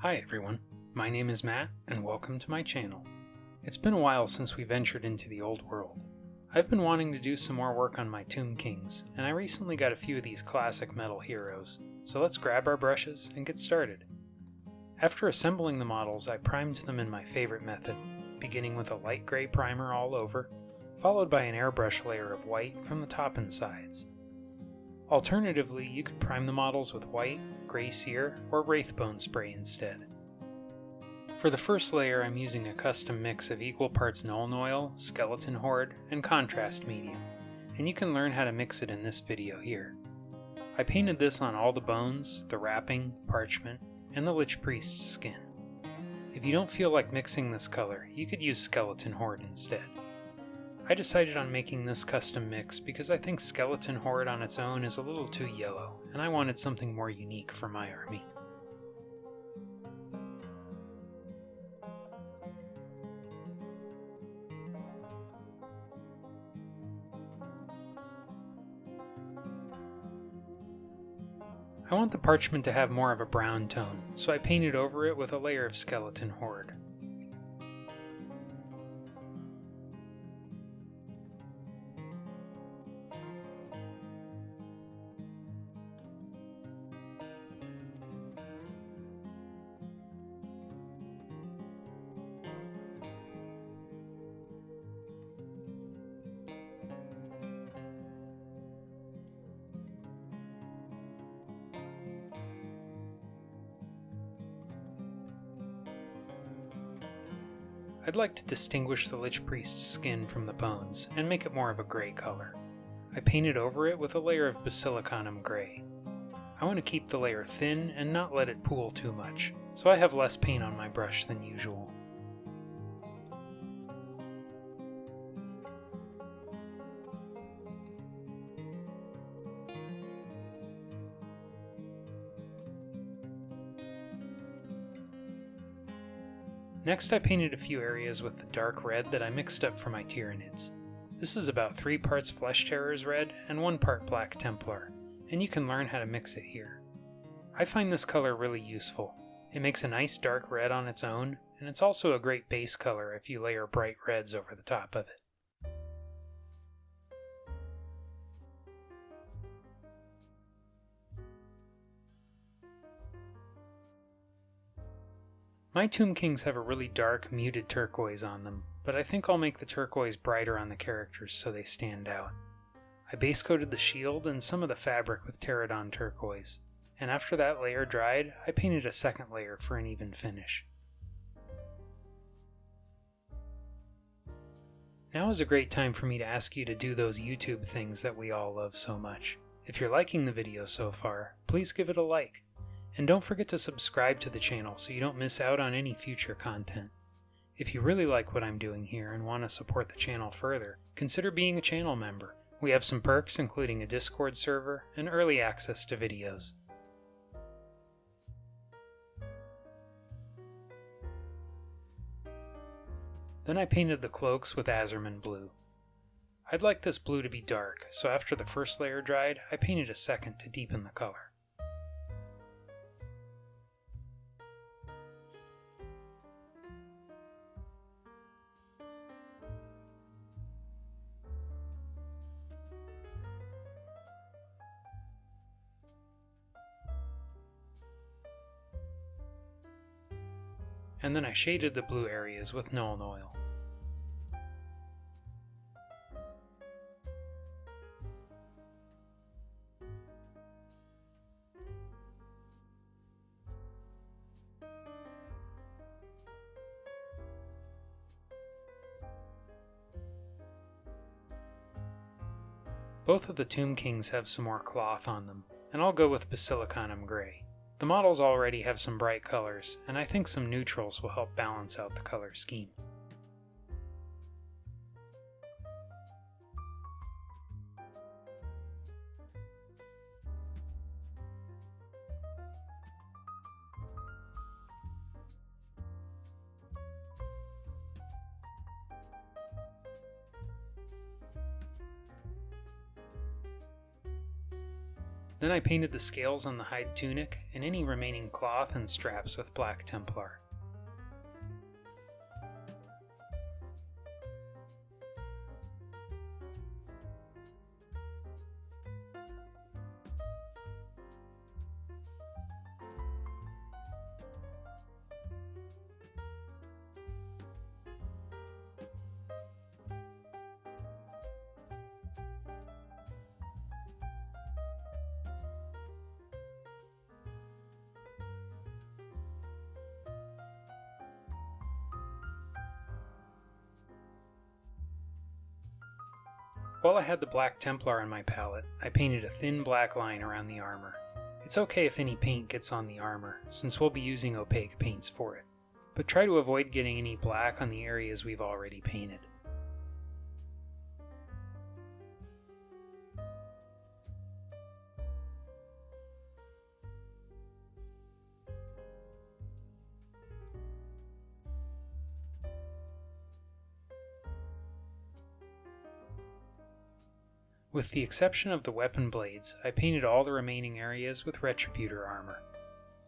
Hi everyone, my name is Matt and welcome to my channel. It's been a while since we ventured into the old world. I've been wanting to do some more work on my Tomb Kings, and I recently got a few of these classic metal heroes, so let's grab our brushes and get started. After assembling the models, I primed them in my favorite method, beginning with a light gray primer all over, followed by an airbrush layer of white from the top and sides. Alternatively, you could prime the models with white, gray cere, or wraithbone spray instead. For the first layer, I'm using a custom mix of equal parts Nuln Oil, Skeleton Horde, and Contrast Medium, and you can learn how to mix it in this video here. I painted this on all the bones, the wrapping, parchment, and the Liche Priest's skin. If you don't feel like mixing this color, you could use Skeleton Horde instead. I decided on making this custom mix because I think Skeleton Horde on its own is a little too yellow, and I wanted something more unique for my army. I want the parchment to have more of a brown tone, so I painted over it with a layer of Skeleton Horde. I'd like to distinguish the Liche Priest's skin from the bones and make it more of a gray color. I painted over it with a layer of Basilicanum gray. I want to keep the layer thin and not let it pool too much, so I have less paint on my brush than usual. Next, I painted a few areas with the dark red that I mixed up for my Tyranids. This is about 3 parts Flesh Terror's red and 1 part Black Templar, and you can learn how to mix it here. I find this color really useful. It makes a nice dark red on its own, and it's also a great base color if you layer bright reds over the top of it. My Tomb Kings have a really dark, muted turquoise on them, but I think I'll make the turquoise brighter on the characters so they stand out. I base coated the shield and some of the fabric with Terradon turquoise, and after that layer dried, I painted a second layer for an even finish. Now is a great time for me to ask you to do those YouTube things that we all love so much. If you're liking the video so far, please give it a like. And don't forget to subscribe to the channel so you don't miss out on any future content. If you really like what I'm doing here and want to support the channel further, consider being a channel member. We have some perks including a Discord server and early access to videos. Then I painted the cloaks with Asurmen blue. I'd like this blue to be dark, so after the first layer dried, I painted a second to deepen the color. And then I shaded the blue areas with Nuln Oil. Both of the Tomb Kings have some more cloth on them, and I'll go with Basilicanum gray. The models already have some bright colors, and I think some neutrals will help balance out the color scheme. Then I painted the scales on the hide tunic and any remaining cloth and straps with black Templar. While I had the black Templar on my palette, I painted a thin black line around the armor. It's okay if any paint gets on the armor, since we'll be using opaque paints for it, but try to avoid getting any black on the areas we've already painted. With the exception of the weapon blades, I painted all the remaining areas with Retributor armor.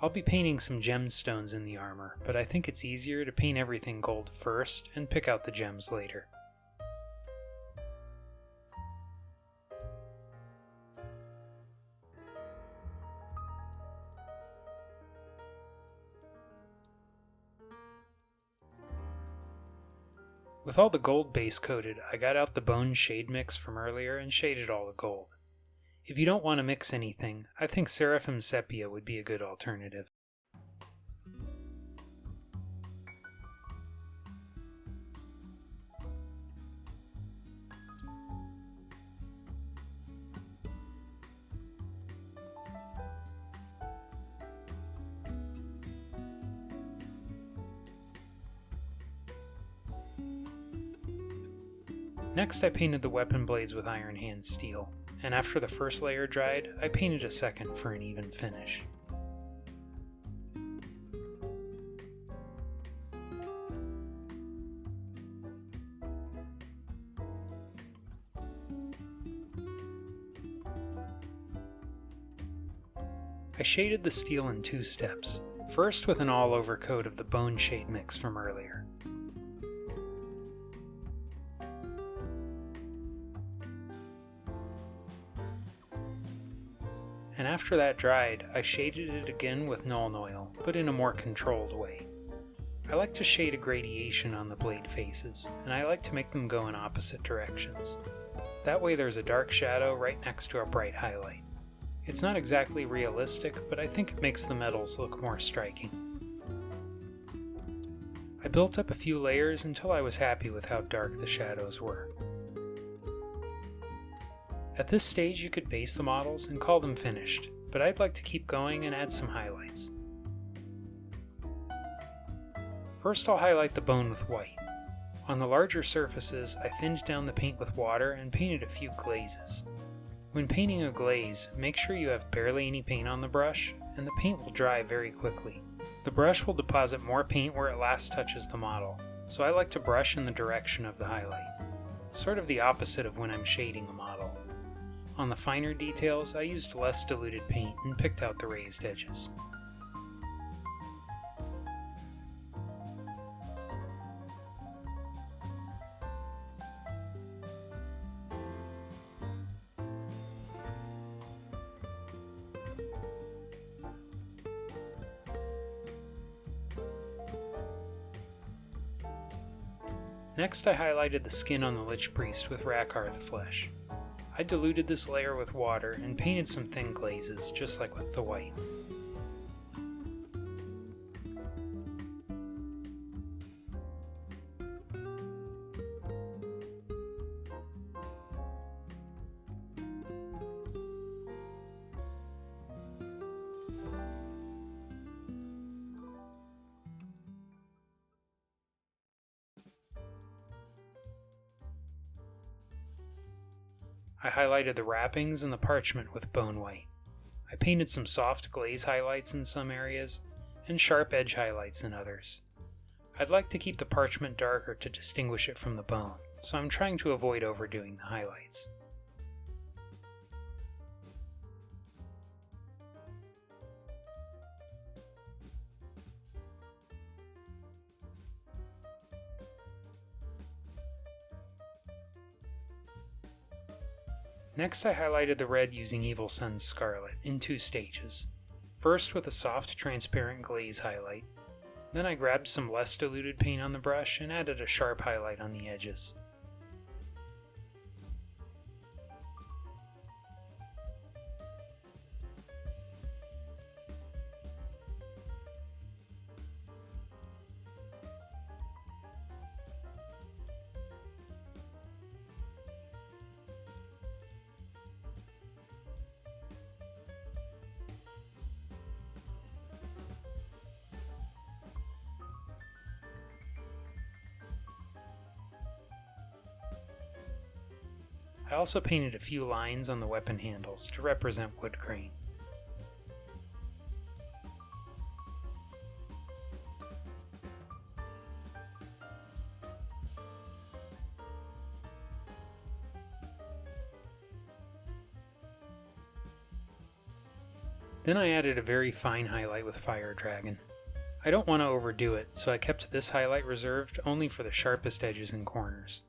I'll be painting some gemstones in the armor, but I think it's easier to paint everything gold first and pick out the gems later. With all the gold base coated, I got out the bone shade mix from earlier and shaded all the gold. If you don't want to mix anything, I think Seraphim Sepia would be a good alternative. Next I painted the weapon blades with Iron Hand steel, and after the first layer dried, I painted a second for an even finish. I shaded the steel in two steps, first with an all-over coat of the bone shade mix from earlier. And after that dried, I shaded it again with Nuln Oil, but in a more controlled way. I like to shade a gradation on the blade faces, and I like to make them go in opposite directions. That way there's a dark shadow right next to a bright highlight. It's not exactly realistic, but I think it makes the metals look more striking. I built up a few layers until I was happy with how dark the shadows were. At this stage you could base the models and call them finished, but I'd like to keep going and add some highlights. First I'll highlight the bone with white. On the larger surfaces I thinned down the paint with water and painted a few glazes. When painting a glaze, make sure you have barely any paint on the brush, and the paint will dry very quickly. The brush will deposit more paint where it last touches the model, so I like to brush in the direction of the highlight, sort of the opposite of when I'm shading a model. On the finer details, I used less diluted paint and picked out the raised edges. Next I highlighted the skin on the Liche Priest with Rakarth flesh. I diluted this layer with water and painted some thin glazes, just like with the white. I highlighted the wrappings and the parchment with Bonewhite. I painted some soft glaze highlights in some areas, and sharp edge highlights in others. I'd like to keep the parchment darker to distinguish it from the bone, so I'm trying to avoid overdoing the highlights. Next I highlighted the red using Evil Sunz Scarlet in 2 stages. First with a soft transparent glaze highlight. Then I grabbed some less diluted paint on the brush and added a sharp highlight on the edges. I also painted a few lines on the weapon handles to represent wood grain. Then I added a very fine highlight with Fire Dragon. I don't want to overdo it, so I kept this highlight reserved only for the sharpest edges and corners.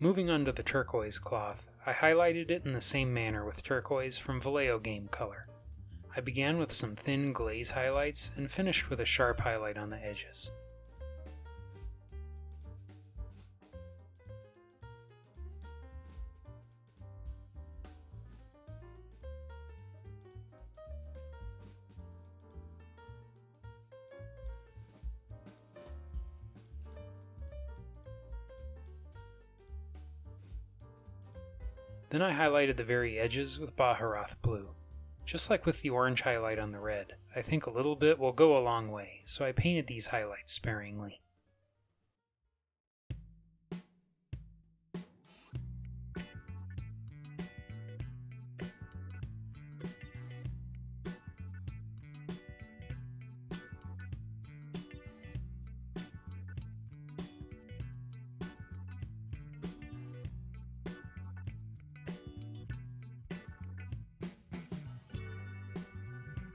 Moving on to the turquoise cloth, I highlighted it in the same manner with turquoise from Vallejo game color. I began with some thin glaze highlights and finished with a sharp highlight on the edges. Then I highlighted the very edges with Baharroth blue. Just like with the orange highlight on the red, I think a little bit will go a long way, so I painted these highlights sparingly.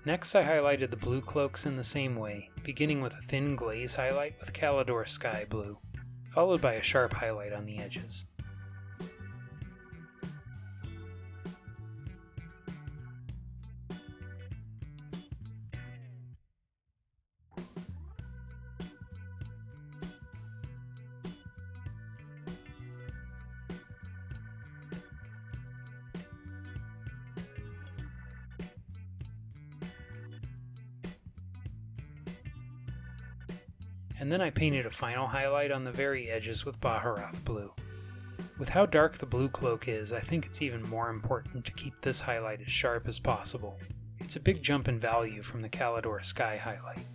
Next I highlighted the blue cloaks in the same way, beginning with a thin glaze highlight with Caledor Sky Blue, followed by a sharp highlight on the edges. And then I painted a final highlight on the very edges with Baharroth blue. With how dark the blue cloak is, I think it's even more important to keep this highlight as sharp as possible. It's a big jump in value from the Caledor Sky highlight.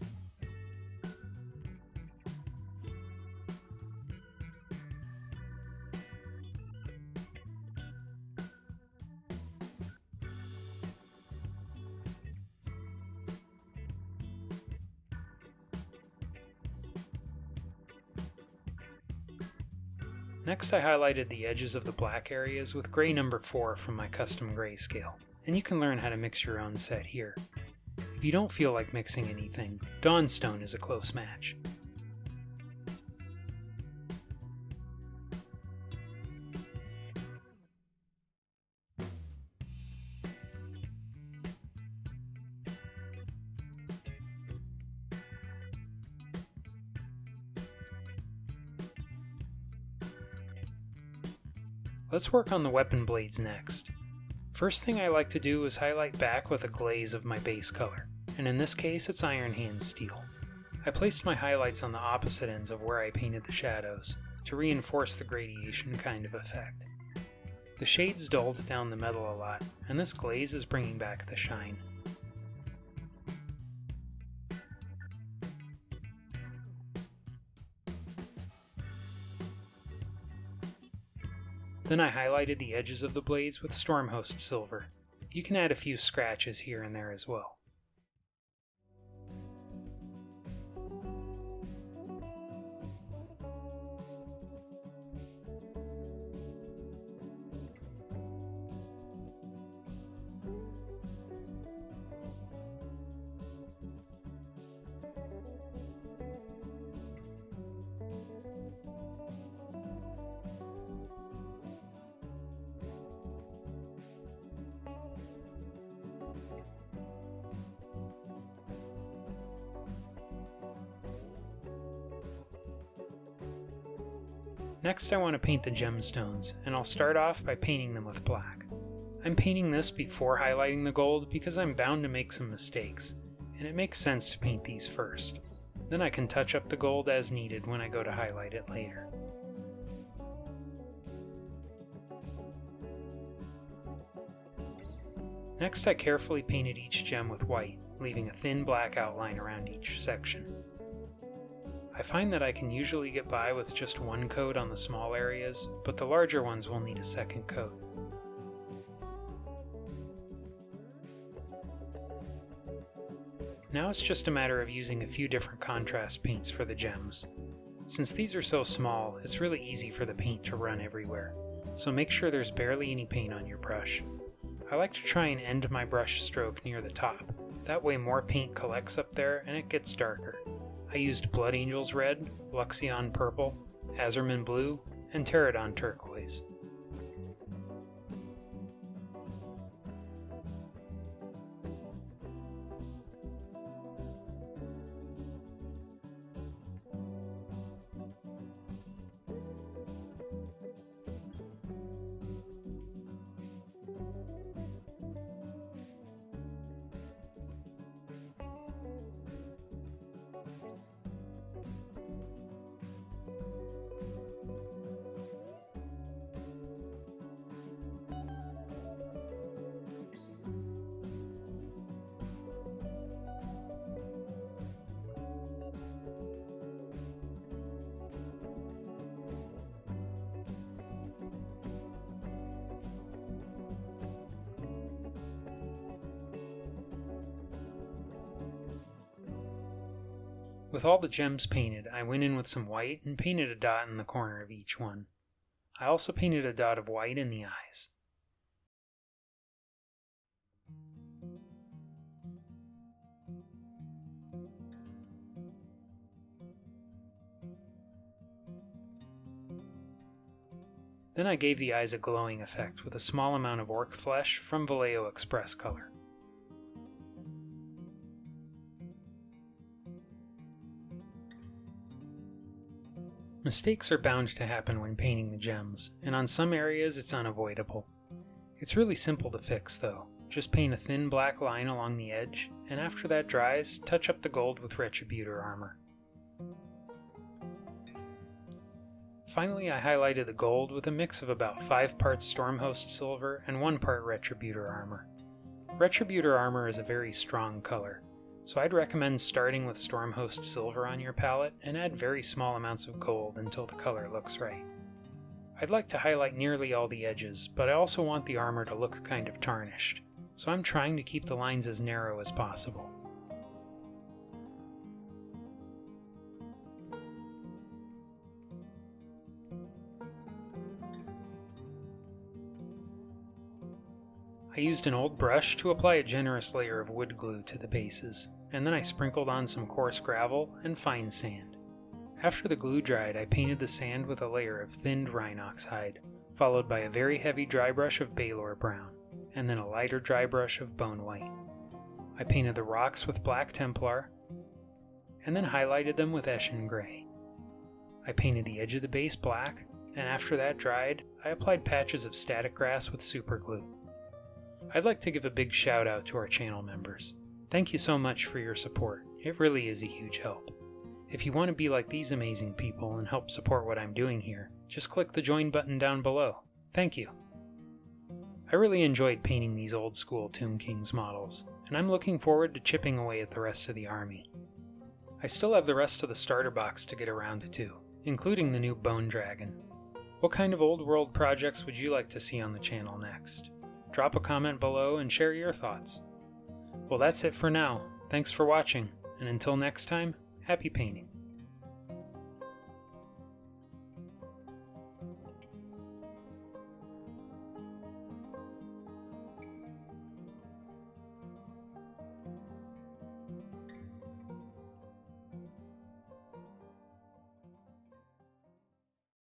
Next I highlighted the edges of the black areas with gray number 4 from my custom grayscale, and you can learn how to mix your own set here. If you don't feel like mixing anything, Dawnstone is a close match. Let's work on the weapon blades next. First thing I like to do is highlight back with a glaze of my base color, and in this case it's Iron Hand Steel. I placed my highlights on the opposite ends of where I painted the shadows, to reinforce the gradation kind of effect. The shades dulled down the metal a lot, and this glaze is bringing back the shine. Then I highlighted the edges of the blades with Stormhost silver. You can add a few scratches here and there as well. Next I want to paint the gemstones, and I'll start off by painting them with black. I'm painting this before highlighting the gold because I'm bound to make some mistakes, and it makes sense to paint these first. Then I can touch up the gold as needed when I go to highlight it later. Next I carefully painted each gem with white, leaving a thin black outline around each section. I find that I can usually get by with just one coat on the small areas, but the larger ones will need a second coat. Now it's just a matter of using a few different contrast paints for the gems. Since these are so small, it's really easy for the paint to run everywhere, so make sure there's barely any paint on your brush. I like to try and end my brush stroke near the top, that way more paint collects up there and it gets darker. I used Blood Angel's Red, Luxion Purple, Asurmen Blue, and Terradon Turquoise. With all the gems painted, I went in with some white and painted a dot in the corner of each one. I also painted a dot of white in the eyes. Then I gave the eyes a glowing effect with a small amount of orc flesh from Vallejo Xpress color. Mistakes are bound to happen when painting the gems, and on some areas it's unavoidable. It's really simple to fix though. Just paint a thin black line along the edge, and after that dries, touch up the gold with Retributor armor. Finally, I highlighted the gold with a mix of about 5 parts Stormhost silver and 1 part Retributor armor. Retributor armor is a very strong color, so I'd recommend starting with Stormhost silver on your palette and add very small amounts of gold until the color looks right. I'd like to highlight nearly all the edges, but I also want the armor to look kind of tarnished, so I'm trying to keep the lines as narrow as possible. I used an old brush to apply a generous layer of wood glue to the bases, and then I sprinkled on some coarse gravel and fine sand. After the glue dried, I painted the sand with a layer of thinned Rhinox hide, followed by a very heavy dry brush of Balor brown, and then a lighter dry brush of Bonewhite. I painted the rocks with black Templar, and then highlighted them with Eshin gray. I painted the edge of the base black, and after that dried, I applied patches of static grass with super glue. I'd like to give a big shout out to our channel members. Thank you so much for your support. It really is a huge help. If you want to be like these amazing people and help support what I'm doing here, just click the join button down below. Thank you. I really enjoyed painting these old school Tomb Kings models, and I'm looking forward to chipping away at the rest of the army. I still have the rest of the starter box to get around to, including the new Bone Dragon. What kind of old world projects would you like to see on the channel next? Drop a comment below and share your thoughts. Well, that's it for now. Thanks for watching, and until next time, happy painting.